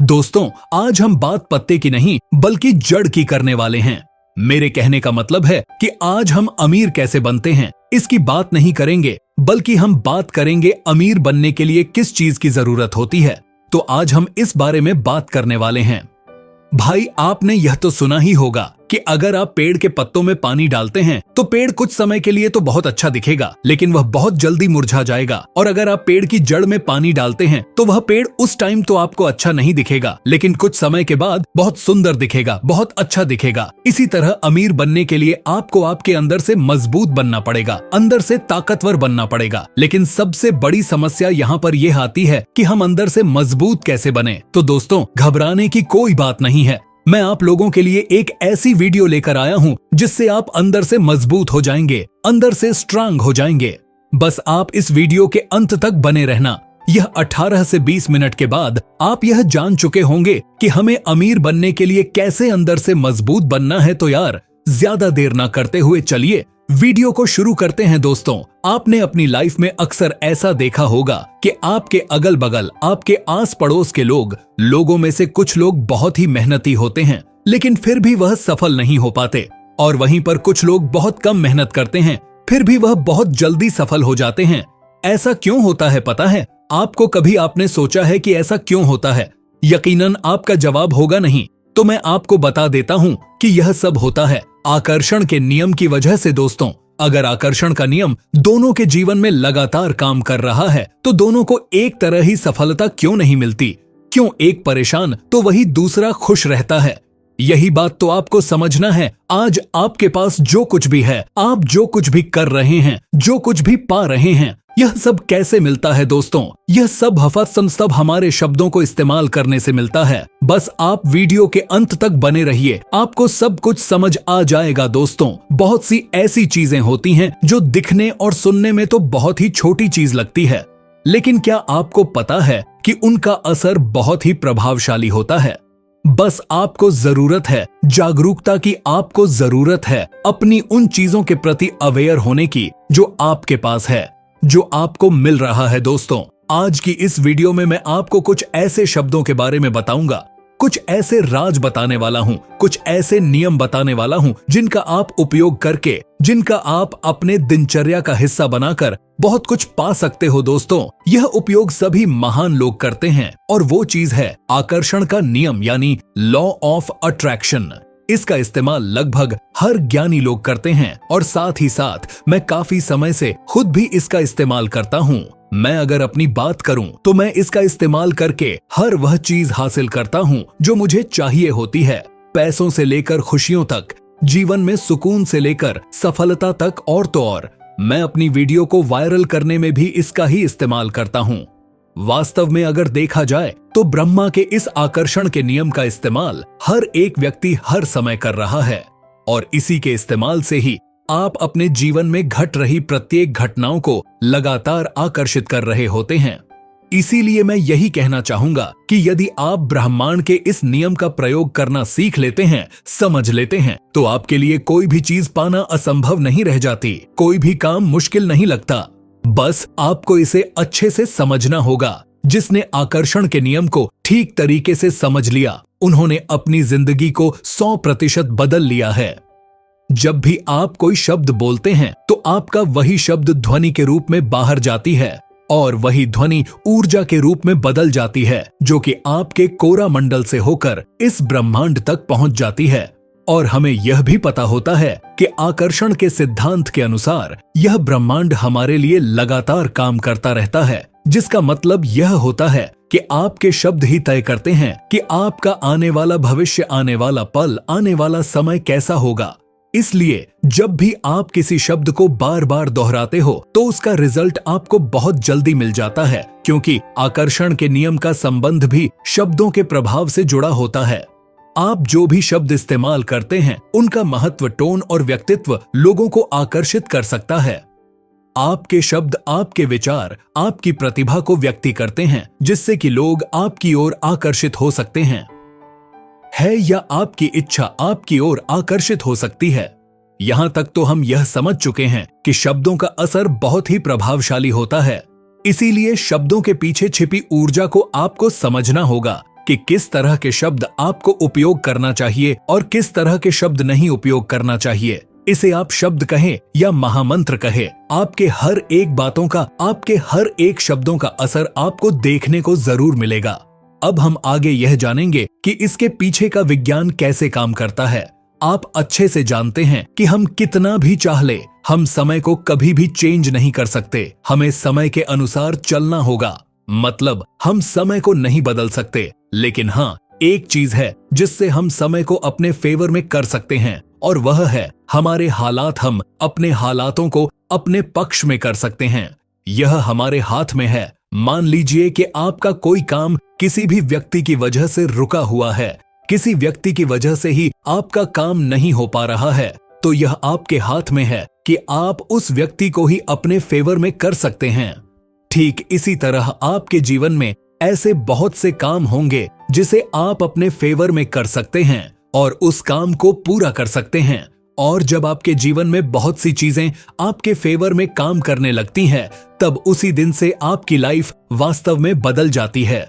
दोस्तों, आज हम बात पत्ते की नहीं बल्कि जड़ की करने वाले हैं। मेरे कहने का मतलब है कि आज हम अमीर कैसे बनते हैं इसकी बात नहीं करेंगे, बल्कि हम बात करेंगे अमीर बनने के लिए किस चीज की जरूरत होती है। तो आज हम इस बारे में बात करने वाले हैं। भाई, आपने यह तो सुना ही होगा कि अगर आप पेड़ के पत्तों में पानी डालते हैं तो पेड़ कुछ समय के लिए तो बहुत अच्छा दिखेगा, लेकिन वह बहुत जल्दी मुरझा जाएगा। और अगर आप पेड़ की जड़ में पानी डालते हैं तो वह पेड़ उस टाइम तो आपको अच्छा नहीं दिखेगा, लेकिन कुछ समय के बाद बहुत सुंदर दिखेगा, बहुत अच्छा दिखेगा। इसी तरह अमीर बनने के लिए आपको आपके अंदर से मजबूत बनना पड़ेगा, अंदर से ताकतवर बनना पड़ेगा। लेकिन सबसे बड़ी समस्या यहाँ पर यह आती है कि हम अंदर से मजबूत कैसे बने। तो दोस्तों, घबराने की कोई बात नहीं है। मैं आप लोगों के लिए एक ऐसी वीडियो लेकर आया हूं जिससे आप अंदर से मजबूत हो जाएंगे, अंदर से स्ट्रांग हो जाएंगे। बस आप इस वीडियो के अंत तक बने रहना। यह 18 से 20 मिनट के बाद आप यह जान चुके होंगे कि हमें अमीर बनने के लिए कैसे अंदर से मजबूत बनना है। तो यार, ज्यादा देर ना करते हुए चलिए वीडियो को शुरू करते हैं। दोस्तों, आपने अपनी लाइफ में अक्सर ऐसा देखा होगा कि आपके अगल बगल, आपके आस पड़ोस के लोगों में से कुछ लोग बहुत ही मेहनती होते हैं, लेकिन फिर भी वह सफल नहीं हो पाते। और वहीं पर कुछ लोग बहुत कम मेहनत करते हैं, फिर भी वह बहुत जल्दी सफल हो जाते हैं। ऐसा क्यों होता है पता है आपको? कभी आपने सोचा है कि ऐसा क्यों होता है? यकीनन आपका जवाब होगा नहीं, तो मैं आपको बता देता हूँ कि यह सब होता है आकर्षण के नियम की वजह से। दोस्तों, अगर आकर्षण का नियम दोनों के जीवन में लगातार काम कर रहा है तो दोनों को एक तरह ही सफलता क्यों नहीं मिलती? क्यों एक परेशान तो वही दूसरा खुश रहता है? यही बात तो आपको समझना है। आज आपके पास जो कुछ भी है, आप जो कुछ भी कर रहे हैं, जो कुछ भी पा रहे हैं, यह सब कैसे मिलता है? दोस्तों, यह सब हफसम सब हमारे शब्दों को इस्तेमाल करने से मिलता है। बस आप वीडियो के अंत तक बने रहिए, आपको सब कुछ समझ आ जाएगा। दोस्तों, बहुत सी ऐसी चीजें होती हैं जो दिखने और सुनने में तो बहुत ही छोटी चीज लगती है, लेकिन क्या आपको पता है कि उनका असर बहुत ही प्रभावशाली होता है? बस आपको जरूरत है जागरूकता की, आपको जरूरत है अपनी उन चीजों के प्रति अवेयर होने की जो आपके पास है, जो आपको मिल रहा है। दोस्तों, आज की इस वीडियो में मैं आपको कुछ ऐसे शब्दों के बारे में बताऊंगा, कुछ ऐसे राज बताने वाला हूं, कुछ ऐसे नियम बताने वाला हूं जिनका आप उपयोग करके, जिनका आप अपने दिनचर्या का हिस्सा बनाकर बहुत कुछ पा सकते हो। दोस्तों, यह उपयोग सभी महान लोग करते हैं और वो चीज है आकर्षण का नियम, यानी लॉ ऑफ अट्रैक्शन। इसका इस्तेमाल लगभग हर ज्ञानी लोग करते हैं और साथ ही साथ मैं काफी समय से खुद भी इसका इस्तेमाल करता हूँ। मैं अगर अपनी बात करूं तो मैं इसका इस्तेमाल करके हर वह चीज हासिल करता हूं जो मुझे चाहिए होती है, पैसों से लेकर खुशियों तक, जीवन में सुकून से लेकर सफलता तक। और तो और, मैं अपनी वीडियो को वायरल करने में भी इसका ही इस्तेमाल करता हूं। वास्तव में अगर देखा जाए तो ब्रह्मा के इस आकर्षण के नियम का इस्तेमाल हर एक व्यक्ति हर समय कर रहा है, और इसी के इस्तेमाल से ही आप अपने जीवन में घट रही प्रत्येक घटनाओं को लगातार आकर्षित कर रहे होते हैं। इसीलिए मैं यही कहना चाहूंगा कि यदि आप ब्रह्मांड के इस नियम का प्रयोग करना सीख लेते हैं, समझ लेते हैं, तो आपके लिए कोई भी चीज पाना असंभव नहीं रह जाती, कोई भी काम मुश्किल नहीं लगता। बस आपको इसे अच्छे से समझना होगा। जिसने आकर्षण के नियम को ठीक तरीके से समझ लिया, उन्होंने अपनी जिंदगी को 100% बदल लिया है। जब भी आप कोई शब्द बोलते हैं तो आपका वही शब्द ध्वनि के रूप में बाहर जाती है, और वही ध्वनि ऊर्जा के रूप में बदल जाती है, जो कि आपके कोरा मंडल से होकर इस ब्रह्मांड तक पहुंच जाती है। और हमें यह भी पता होता है कि आकर्षण के सिद्धांत के अनुसार यह ब्रह्मांड हमारे लिए लगातार काम करता रहता है, जिसका मतलब यह होता है कि आपके शब्द ही तय करते हैं कि आपका आने वाला भविष्य, आने वाला पल, आने वाला समय कैसा होगा। इसलिए जब भी आप किसी शब्द को बार बार दोहराते हो तो उसका रिजल्ट आपको बहुत जल्दी मिल जाता है, क्योंकि आकर्षण के नियम का संबंध भी शब्दों के प्रभाव से जुड़ा होता है। आप जो भी शब्द इस्तेमाल करते हैं, उनका महत्व, टोन और व्यक्तित्व लोगों को आकर्षित कर सकता है। आपके शब्द, आपके विचार, आपकी प्रतिभा को व्यक्त करते हैं, जिससे कि लोग आपकी ओर आकर्षित हो सकते हैं। है या आपकी इच्छा आपकी ओर आकर्षित हो सकती है। यहां तक तो हम यह समझ चुके हैं कि शब्दों का असर बहुत ही प्रभावशाली होता है। इसीलिए शब्दों के पीछे छिपी ऊर्जा को आपको समझना होगा कि किस तरह के शब्द आपको उपयोग करना चाहिए और किस तरह के शब्द नहीं उपयोग करना चाहिए। इसे आप शब्द कहें या महामंत्र कहें, आपके हर एक बातों का, आपके हर एक शब्दों का असर आपको देखने को जरूर मिलेगा। अब हम आगे यह जानेंगे कि इसके पीछे का विज्ञान कैसे काम करता है। आप अच्छे से जानते हैं कि हम कितना भी चाह ले, हम समय को कभी भी चेंज नहीं कर सकते। हमें समय के अनुसार चलना होगा, मतलब हम समय को नहीं बदल सकते। लेकिन हाँ, एक चीज है जिससे हम समय को अपने फेवर में कर सकते हैं, और वह है हमारे हालात। हम अपने हालातों को अपने पक्ष में कर सकते हैं। यह हमारे हाथ में है। मान लीजिए कि आपका कोई काम किसी भी व्यक्ति की वजह से रुका हुआ है, किसी व्यक्ति की वजह से ही आपका काम नहीं हो पा रहा है, तो यह आपके हाथ में है कि आप उस व्यक्ति को ही अपने फेवर में कर सकते हैं। ठीक इसी तरह आपके जीवन में ऐसे बहुत से काम होंगे जिसे आप अपने फेवर में कर सकते हैं और उस काम को पूरा कर सकते हैं। और जब आपके जीवन में बहुत सी चीजें आपके फेवर में काम करने लगती हैं, तब उसी दिन से आपकी लाइफ वास्तव में बदल जाती है।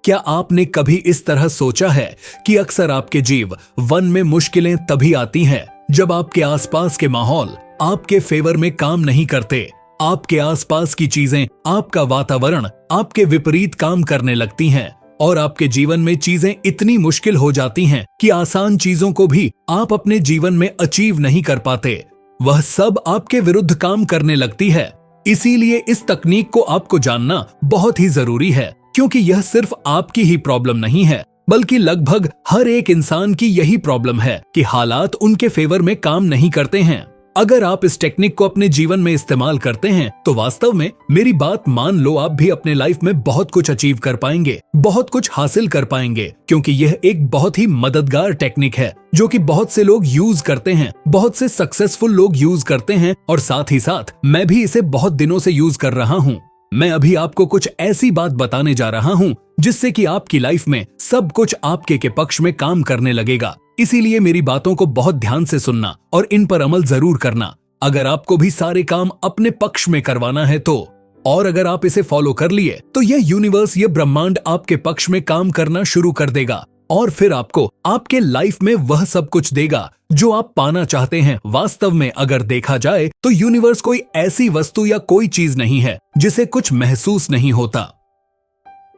क्या आपने कभी इस तरह सोचा है कि अक्सर आपके जीवन में मुश्किलें तभी आती हैं जब आपके आसपास के माहौल आपके फेवर में काम नहीं करते, आपके आसपास की चीजें, आपका वातावरण आपके विपरीत काम करने लगती हैं और आपके जीवन में चीजें इतनी मुश्किल हो जाती हैं कि आसान चीजों को भी आप अपने जीवन में अचीव नहीं कर पाते। वह सब आपके विरुद्ध काम करने लगती है। इसीलिए इस तकनीक को आपको जानना बहुत ही जरूरी है, क्योंकि यह सिर्फ आपकी ही प्रॉब्लम नहीं है, बल्कि लगभग हर एक इंसान की यही प्रॉब्लम है कि हालात उनके फेवर में काम नहीं करते हैं। अगर आप इस टेक्निक को अपने जीवन में इस्तेमाल करते हैं तो वास्तव में मेरी बात मान लो, आप भी अपने लाइफ में बहुत कुछ अचीव कर पाएंगे, बहुत कुछ हासिल कर पाएंगे, क्योंकि यह एक बहुत ही मददगार टेक्निक है जो कि बहुत से लोग यूज करते हैं, बहुत से सक्सेसफुल लोग यूज करते हैं, और साथ ही साथ मैं भी इसे बहुत दिनों से यूज कर रहा हूँ। मैं अभी आपको कुछ ऐसी बात बताने जा रहा हूँ जिससे कि आपकी लाइफ में सब कुछ आपके के पक्ष में काम करने लगेगा। इसीलिए मेरी बातों को बहुत ध्यान से सुनना और इन पर अमल जरूर करना। अगर आपको भी सारे काम अपने पक्ष में करवाना है तो, और अगर आप इसे फॉलो कर लिए तो यह यूनिवर्स, यह ब्रह्मांड आपके पक्ष में काम करना शुरू कर देगा और फिर आपको आपके लाइफ में वह सब कुछ देगा जो आप पाना चाहते हैं। वास्तव में अगर देखा जाए तो यूनिवर्स कोई ऐसी वस्तु या कोई चीज नहीं है जिसे कुछ महसूस नहीं होता।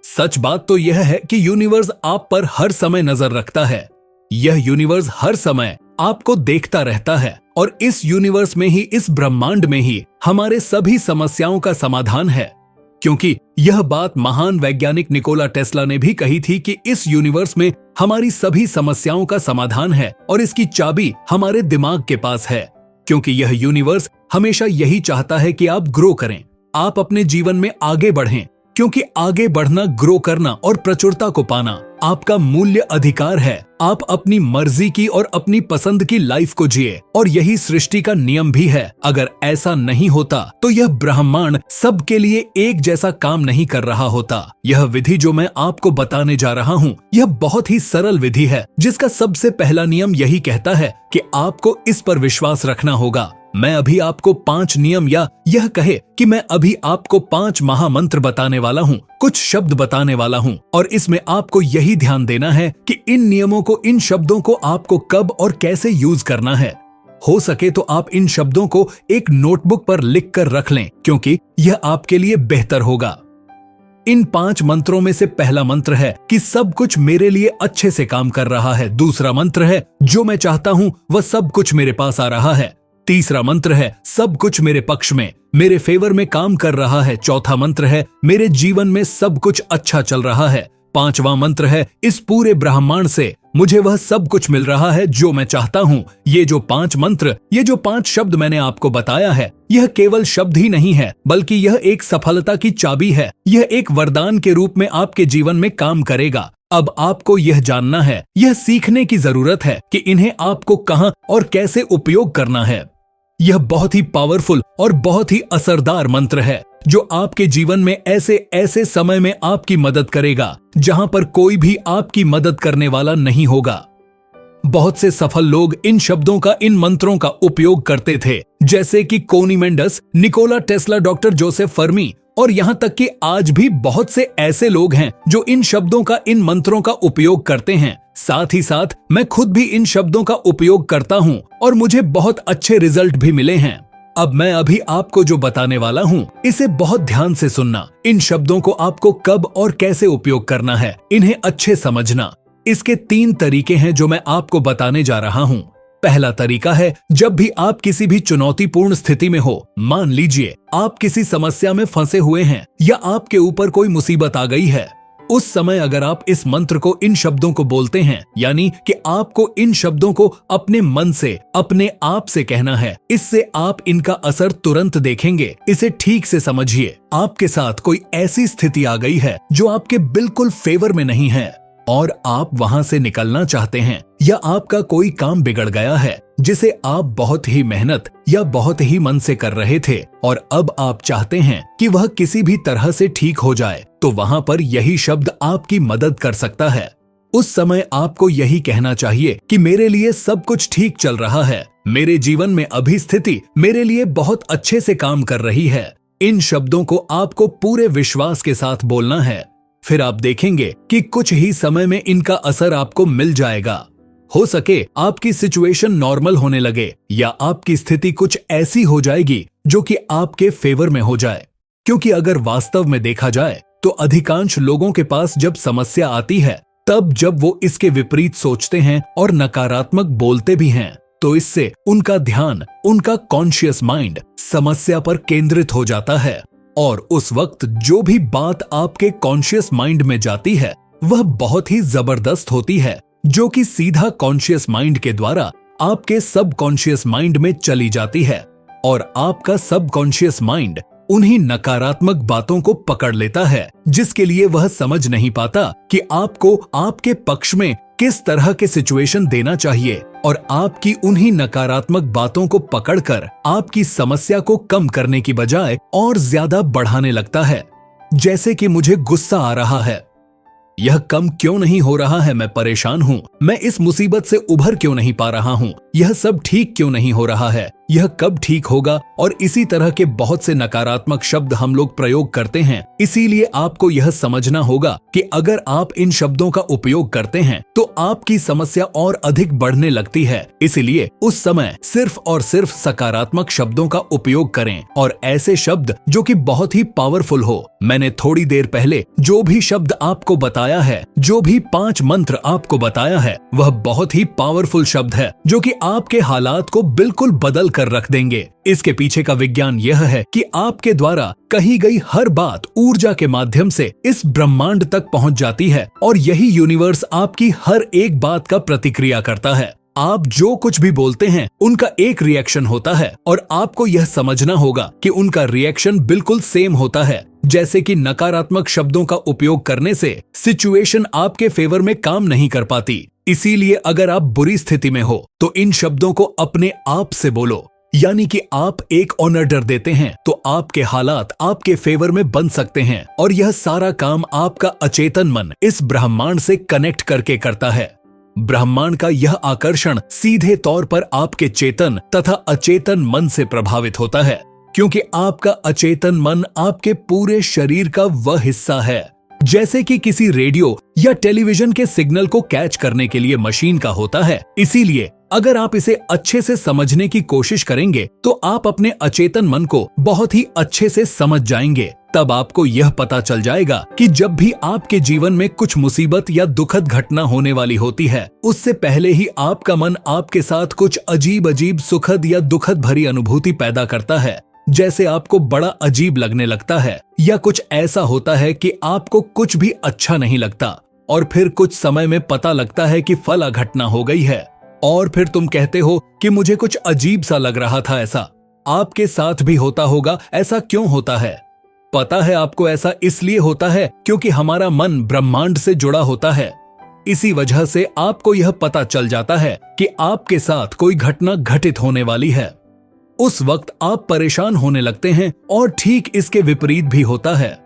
सच बात तो यह है कि यूनिवर्स आप पर हर समय नजर रखता है। यह यूनिवर्स हर समय आपको देखता रहता है और इस यूनिवर्स में ही, इस ब्रह्मांड में ही हमारे सभी समस्याओं का समाधान है। क्योंकि यह बात महान वैज्ञानिक निकोला टेस्ला ने भी कही थी कि इस यूनिवर्स में हमारी सभी समस्याओं का समाधान है और इसकी चाबी हमारे दिमाग के पास है। क्योंकि यह यूनिवर्स हमेशा यही चाहता है कि आप ग्रो करें, आप अपने जीवन में आगे बढ़ें, क्योंकि आगे बढ़ना, ग्रो करना और प्रचुरता को पाना आपका मूल्य अधिकार है। आप अपनी मर्जी की और अपनी पसंद की लाइफ को जिए, और यही सृष्टि का नियम भी है। अगर ऐसा नहीं होता तो यह ब्रह्मांड सबके लिए एक जैसा काम नहीं कर रहा होता। यह विधि जो मैं आपको बताने जा रहा हूँ, यह बहुत ही सरल विधि है जिसका सबसे पहला नियम यही कहता है कि आपको इस पर विश्वास रखना होगा। मैं अभी आपको 5 नियम, या यह कहे कि मैं अभी आपको 5 महामंत्र बताने वाला हूँ, कुछ शब्द बताने वाला हूँ, और इसमें आपको यही ध्यान देना है कि इन नियमों को, इन शब्दों को आपको कब और कैसे यूज करना है। हो सके तो आप इन शब्दों को एक नोटबुक पर लिख कर रख लें, क्योंकि यह आपके लिए बेहतर होगा। इन 5 मंत्रों में से पहला मंत्र है कि सब कुछ मेरे लिए अच्छे से काम कर रहा है। दूसरा मंत्र है जो मैं चाहता हूँ वह सब कुछ मेरे पास आ रहा है। तीसरा मंत्र है सब कुछ मेरे पक्ष में, मेरे फेवर में काम कर रहा है। चौथा मंत्र है मेरे जीवन में सब कुछ अच्छा चल रहा है। पांचवा मंत्र है इस पूरे ब्रह्मांड से मुझे वह सब कुछ मिल रहा है जो मैं चाहता हूँ। ये जो 5 मंत्र, ये जो 5 शब्द मैंने आपको बताया है, यह केवल शब्द ही नहीं है, बल्कि यह एक सफलता की चाबी है। यह एक वरदान के रूप में आपके जीवन में काम करेगा। अब आपको यह जानना है, यह सीखने की जरूरत है कि इन्हें आपको कहां और कैसे उपयोग करना है। यह बहुत ही पावरफुल और बहुत ही असरदार मंत्र है जो आपके जीवन में ऐसे ऐसे समय में आपकी मदद करेगा जहां पर कोई भी आपकी मदद करने वाला नहीं होगा। बहुत से सफल लोग इन शब्दों का, इन मंत्रों का उपयोग करते थे, जैसे कि कोनी Mendes, Nikola Tesla, doctor Joseph Fermi और यहाँ तक कि आज भी बहुत से ऐसे लोग हैं जो इन शब्दों का, इन मंत्रों का उपयोग करते हैं। साथ ही साथ मैं खुद भी इन शब्दों का उपयोग करता हूँ और मुझे बहुत अच्छे रिजल्ट भी मिले हैं। अब मैं अभी आपको जो बताने वाला हूँ, इसे बहुत ध्यान से सुनना। इन शब्दों को आपको कब और कैसे उपयोग करना है, इन्हें अच्छे समझना। इसके 3 तरीके हैं जो मैं आपको बताने जा रहा हूँ। पहला तरीका है, जब भी आप किसी भी चुनौतीपूर्ण स्थिति में हो, मान लीजिए आप किसी समस्या में फंसे हुए हैं या आपके ऊपर कोई मुसीबत आ गई है, उस समय अगर आप इस मंत्र को, इन शब्दों को बोलते हैं, यानी कि आपको इन शब्दों को अपने मन से, अपने आप से कहना है, इससे आप इनका असर तुरंत देखेंगे। इसे ठीक से समझिए। आपके साथ कोई ऐसी स्थिति आ गई है जो आपके बिल्कुल फेवर में नहीं है और आप वहां से निकलना चाहते हैं, या आपका कोई काम बिगड़ गया है जिसे आप बहुत ही मेहनत या बहुत ही मन से कर रहे थे और अब आप चाहते हैं कि वह किसी भी तरह से ठीक हो जाए, तो वहां पर यही शब्द आपकी मदद कर सकता है। उस समय आपको यही कहना चाहिए कि मेरे लिए सब कुछ ठीक चल रहा है, मेरे जीवन में अभी स्थिति मेरे लिए बहुत अच्छे से काम कर रही है। इन शब्दों को आपको पूरे विश्वास के साथ बोलना है। फिर आप देखेंगे कि कुछ ही समय में इनका असर आपको मिल जाएगा। हो सके आपकी सिचुएशन नॉर्मल होने लगे या आपकी स्थिति कुछ ऐसी हो जाएगी जो कि आपके फेवर में हो जाए। क्योंकि अगर वास्तव में देखा जाए तो अधिकांश लोगों के पास जब समस्या आती है, तब जब वो इसके विपरीत सोचते हैं और नकारात्मक बोलते भी हैं, तो इससे उनका ध्यान, उनका कॉन्शियस माइंड समस्या पर केंद्रित हो जाता है और उस वक्त जो भी बात आपके कॉन्शियस माइंड में जाती है वह बहुत ही जबरदस्त होती है, जो कि सीधा कॉन्शियस माइंड के द्वारा आपके सब कॉन्शियस माइंड में चली जाती है और आपका सब कॉन्शियस माइंड उन्हीं नकारात्मक बातों को पकड़ लेता है जिसके लिए वह समझ नहीं पाता कि आपको आपके पक्ष में किस तरह के सिचुएशन देना चाहिए, और आपकी उन्हीं नकारात्मक बातों को पकड़कर आपकी समस्या को कम करने की बजाय और ज्यादा बढ़ाने लगता है। जैसे कि मुझे गुस्सा आ रहा है, यह कम क्यों नहीं हो रहा है, मैं परेशान हूँ, मैं इस मुसीबत से उभर क्यों नहीं पा रहा हूँ, यह सब ठीक क्यों नहीं हो रहा है, यह कब ठीक होगा, और इसी तरह के बहुत से नकारात्मक शब्द हम लोग प्रयोग करते हैं। इसीलिए आपको यह समझना होगा कि अगर आप इन शब्दों का उपयोग करते हैं तो आपकी समस्या और अधिक बढ़ने लगती है। इसीलिए उस समय सिर्फ और सिर्फ सकारात्मक शब्दों का उपयोग करें और ऐसे शब्द जो कि बहुत ही पावरफुल हो। मैंने थोड़ी देर पहले जो भी शब्द आपको बताया है, जो भी 5 मंत्र आपको बताया है, वह बहुत ही पावरफुल शब्द है जो कि आपके हालात को बिल्कुल बदल कर रख देंगे। इसके पीछे का विज्ञान यह है कि आपके द्वारा कही गई हर बात ऊर्जा के माध्यम से इस ब्रह्मांड तक पहुंच जाती है और यही यूनिवर्स आपकी हर एक बात का प्रतिक्रिया करता है। आप जो कुछ भी बोलते हैं उनका एक रिएक्शन होता है और आपको यह समझना होगा कि उनका रिएक्शन बिल्कुल सेम होता है। जैसे कि नकारात्मक शब्दों का उपयोग करने से सिचुएशन आपके फेवर में काम नहीं कर पाती। इसीलिए अगर आप बुरी स्थिति में हो तो इन शब्दों को अपने आप से बोलो, यानी कि आप एक ऑर्डर देते हैं तो आपके हालात आपके फेवर में बन सकते हैं और यह सारा काम आपका अचेतन मन इस ब्रह्मांड से कनेक्ट करके करता है। ब्रह्मांड का यह आकर्षण सीधे तौर पर आपके चेतन तथा अचेतन मन से प्रभावित होता है, क्योंकि आपका अचेतन मन आपके पूरे शरीर का वह हिस्सा है जैसे कि किसी रेडियो या टेलीविजन के सिग्नल को कैच करने के लिए मशीन का होता है। इसीलिए अगर आप इसे अच्छे से समझने की कोशिश करेंगे तो आप अपने अचेतन मन को बहुत ही अच्छे से समझ जाएंगे। तब आपको यह पता चल जाएगा कि जब भी आपके जीवन में कुछ मुसीबत या दुखद घटना होने वाली होती है, उससे पहले ही आपका मन आपके साथ कुछ अजीब अजीब सुखद या दुखद भरी अनुभूति पैदा करता है। जैसे आपको बड़ा अजीब लगने लगता है या कुछ ऐसा होता है कि आपको कुछ भी अच्छा नहीं लगता और फिर कुछ समय में पता लगता है कि फला घटना हो गई है और फिर तुम कहते हो कि मुझे कुछ अजीब सा लग रहा था। ऐसा आपके साथ भी होता होगा। ऐसा क्यों होता है? पता है आपको ऐसा इसलिए होता है क्योंकि हमारा मन ब्रह्मांड से जुड़ा होता है। इसी वजह से आपको यह पता चल जाता है कि आपके साथ कोई घटना घटित होने वाली है। उस वक्त आप परेशान होने लगते हैं और ठीक इसके विपरीत भी होता है।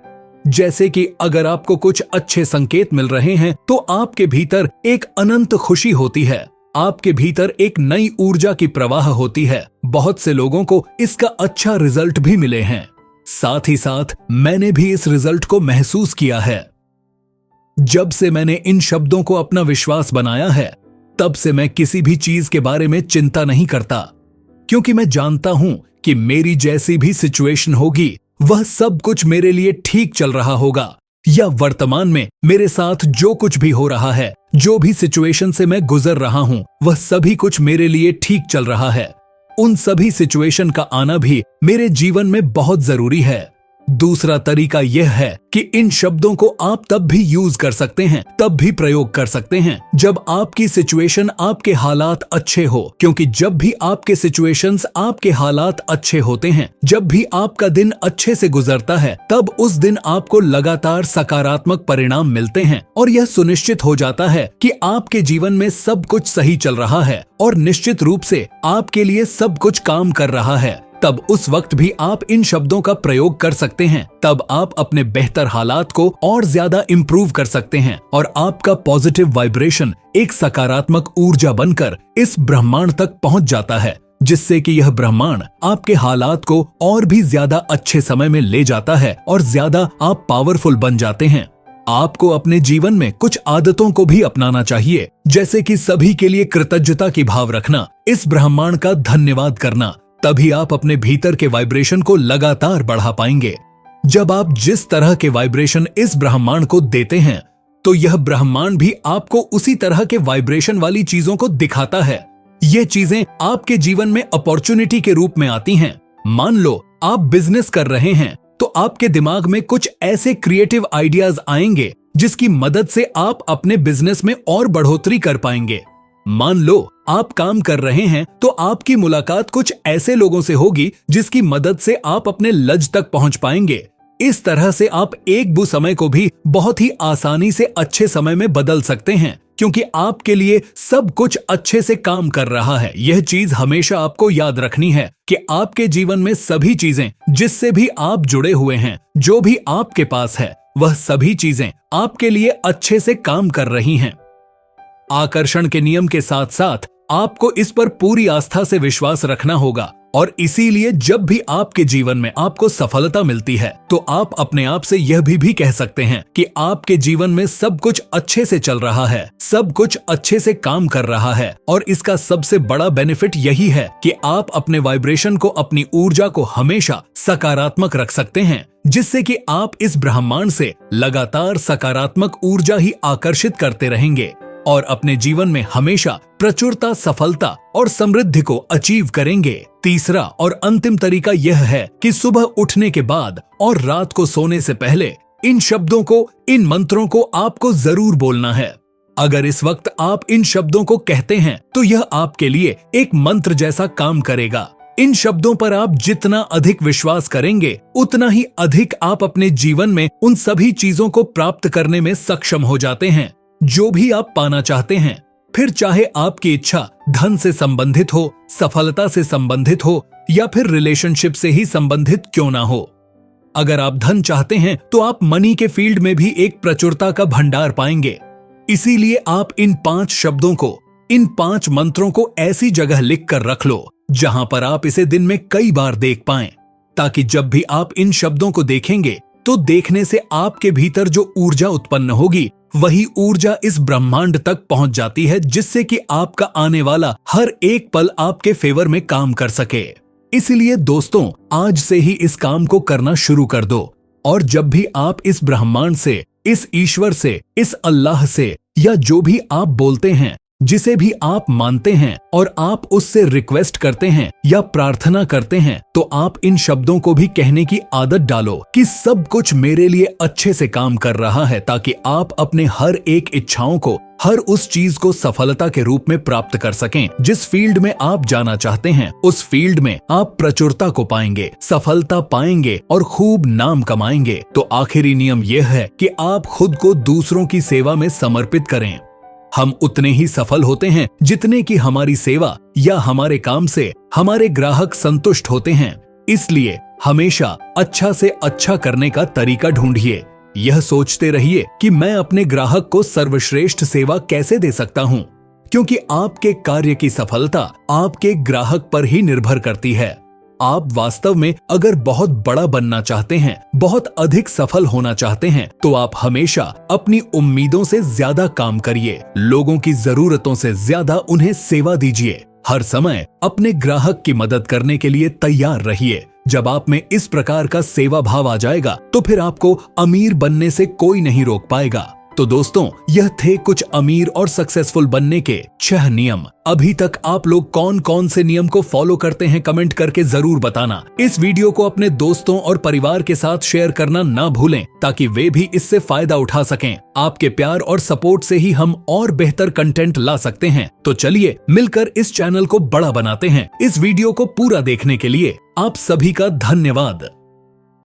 जैसे कि अगर आपको कुछ अच्छे संकेत मिल रहे हैं तो आपके भीतर एक अनंत खुशी होती है, आपके भीतर एक नई ऊर्जा की प्रवाह होती है। बहुत से लोगों को इसका अच्छा रिजल्ट भी मिले हैं। साथ ही साथ मैंने भी इस रिजल्ट को महसूस किया है। जब से मैंने इन शब्दों को अपना विश्वास बनाया है, तब से मैं किसी भी चीज के बारे में चिंता नहीं करता, क्योंकि मैं जानता हूं कि मेरी जैसी भी सिचुएशन होगी, वह सब कुछ मेरे लिए ठीक चल रहा होगा, या वर्तमान में मेरे साथ जो कुछ भी हो रहा है, जो भी सिचुएशन से मैं गुजर रहा हूं, वह सभी कुछ मेरे लिए ठीक चल रहा है। उन सभी सिचुएशन का आना भी मेरे जीवन में बहुत जरूरी है। दूसरा तरीका यह है कि इन शब्दों को आप तब भी यूज कर सकते हैं, तब भी प्रयोग कर सकते हैं जब आपकी सिचुएशन, आपके हालात अच्छे हो, क्योंकि जब भी आपके सिचुएशंस, आपके हालात अच्छे होते हैं, जब भी आपका दिन अच्छे से गुजरता है, तब उस दिन आपको लगातार सकारात्मक परिणाम मिलते हैं और यह सुनिश्चित हो जाता है कि आपके जीवन में सब कुछ सही चल रहा है और निश्चित रूप से आपके लिए सब कुछ काम कर रहा है। तब उस वक्त भी आप इन शब्दों का प्रयोग कर सकते हैं। तब आप अपने बेहतर हालात को और ज्यादा इंप्रूव कर सकते हैं और आपका पॉजिटिव वाइब्रेशन एक सकारात्मक ऊर्जा बनकर इस ब्रह्मांड तक पहुंच जाता है, जिससे कि यह ब्रह्मांड आपके हालात को और भी ज्यादा अच्छे समय में ले जाता है और ज्यादा आप पावरफुल बन जाते हैं। आपको अपने जीवन में कुछ आदतों को भी अपनाना चाहिए, जैसे कि सभी के लिए कृतज्ञता की भाव रखना, इस ब्रह्मांड का धन्यवाद करना। तभी आप अपने भीतर के वाइब्रेशन को लगातार बढ़ा पाएंगे। जब आप जिस तरह के वाइब्रेशन इस ब्रह्मांड को देते हैं, तो यह ब्रह्मांड भी आपको उसी तरह के वाइब्रेशन वाली चीजों को दिखाता है। ये चीजें आपके जीवन में अपॉर्चुनिटी के रूप में आती हैं। मान लो आप बिजनेस कर रहे हैं, तो आपके दिमाग में कुछ ऐसे क्रिएटिव आइडियाज आएंगे जिसकी मदद से आप अपने बिजनेस में और बढ़ोतरी कर पाएंगे। मान लो आप काम कर रहे हैं, तो आपकी मुलाकात कुछ ऐसे लोगों से होगी जिसकी मदद से आप अपने लक्ष्य तक पहुंच पाएंगे। इस तरह से आप एक बुरे समय को भी बहुत ही आसानी से अच्छे समय में बदल सकते हैं, क्योंकि आपके लिए सब कुछ अच्छे से काम कर रहा है। यह चीज हमेशा आपको याद रखनी है कि आपके जीवन में सभी चीजें जिससे भी आप जुड़े हुए हैं, जो भी आपके पास है, वह सभी चीजें आपके लिए अच्छे से काम कर रही हैं। आकर्षण के नियम के साथ साथ आपको इस पर पूरी आस्था से विश्वास रखना होगा, और इसीलिए जब भी आपके जीवन में आपको सफलता मिलती है, तो आप अपने आप से यह भी कह सकते हैं कि आपके जीवन में सब कुछ अच्छे से चल रहा है, सब कुछ अच्छे से काम कर रहा है। और इसका सबसे बड़ा बेनिफिट यही है कि आप अपने वाइब्रेशन को, अपनी ऊर्जा को हमेशा सकारात्मक रख सकते हैं, जिससे कि आप इस ब्रह्मांड से लगातार सकारात्मक ऊर्जा ही आकर्षित करते रहेंगे और अपने जीवन में हमेशा प्रचुरता, सफलता और समृद्धि को अचीव करेंगे। तीसरा और अंतिम तरीका यह है कि सुबह उठने के बाद और रात को सोने से पहले इन शब्दों को, इन मंत्रों को आपको जरूर बोलना है। अगर इस वक्त आप इन शब्दों को कहते हैं, तो यह आपके लिए एक मंत्र जैसा काम करेगा। इन शब्दों पर आप जितना अधिक विश्वास करेंगे, उतना ही अधिक आप अपने जीवन में उन सभी चीजों को प्राप्त करने में सक्षम हो जाते हैं जो भी आप पाना चाहते हैं। फिर चाहे आपकी इच्छा धन से संबंधित हो, सफलता से संबंधित हो, या फिर रिलेशनशिप से ही संबंधित क्यों ना हो। अगर आप धन चाहते हैं, तो आप मनी के फील्ड में भी एक प्रचुरता का भंडार पाएंगे। इसीलिए आप इन 5 शब्दों को, इन 5 मंत्रों को ऐसी जगह लिख कर रख लो जहां पर आप इसे दिन में कई बार देख पाएं, ताकि जब भी आप इन शब्दों को देखेंगे, तो देखने से आपके भीतर जो ऊर्जा उत्पन्न होगी, वही ऊर्जा इस ब्रह्मांड तक पहुंच जाती है, जिससे कि आपका आने वाला हर एक पल आपके फेवर में काम कर सके। इसलिए दोस्तों, आज से ही इस काम को करना शुरू कर दो, और जब भी आप इस ब्रह्मांड से, इस ईश्वर से, इस अल्लाह से, या जो भी आप बोलते हैं, जिसे भी आप मानते हैं, और आप उससे रिक्वेस्ट करते हैं या प्रार्थना करते हैं, तो आप इन शब्दों को भी कहने की आदत डालो कि सब कुछ मेरे लिए अच्छे से काम कर रहा है, ताकि आप अपने हर एक इच्छाओं को, हर उस चीज को सफलता के रूप में प्राप्त कर सकें। जिस फील्ड में आप जाना चाहते हैं, उस फील्ड में आप प्रचुरता को पाएंगे, सफलता पाएंगे और खूब नाम कमाएंगे। तो आखिरी नियम यह है कि आप खुद को दूसरों की सेवा में समर्पित करें। हम उतने ही सफल होते हैं जितने कि हमारी सेवा या हमारे काम से हमारे ग्राहक संतुष्ट होते हैं। इसलिए हमेशा अच्छा से अच्छा करने का तरीका ढूंढिए। यह सोचते रहिए कि मैं अपने ग्राहक को सर्वश्रेष्ठ सेवा कैसे दे सकता हूं, क्योंकि आपके कार्य की सफलता आपके ग्राहक पर ही निर्भर करती है। आप वास्तव में अगर बहुत बड़ा बनना चाहते हैं, बहुत अधिक सफल होना चाहते हैं, तो आप हमेशा अपनी उम्मीदों से ज्यादा काम करिए, लोगों की जरूरतों से ज्यादा उन्हें सेवा दीजिए, हर समय अपने ग्राहक की मदद करने के लिए तैयार रहिए। जब आप में इस प्रकार का सेवा भाव आ जाएगा तो फिर आपको अमीर बनने से कोई नहीं रोक पाएगा। तो दोस्तों, यह थे कुछ अमीर और सक्सेसफुल बनने के 6 नियम। अभी तक आप लोग कौन कौन से नियम को फॉलो करते हैं कमेंट करके जरूर बताना। इस वीडियो को अपने दोस्तों और परिवार के साथ शेयर करना ना भूलें ताकि वे भी इससे फायदा उठा सकें। आपके प्यार और सपोर्ट से ही हम और बेहतर कंटेंट ला सकते हैं। तो चलिए मिलकर इस चैनल को बड़ा बनाते हैं। इस वीडियो को पूरा देखने के लिए आप सभी का धन्यवाद।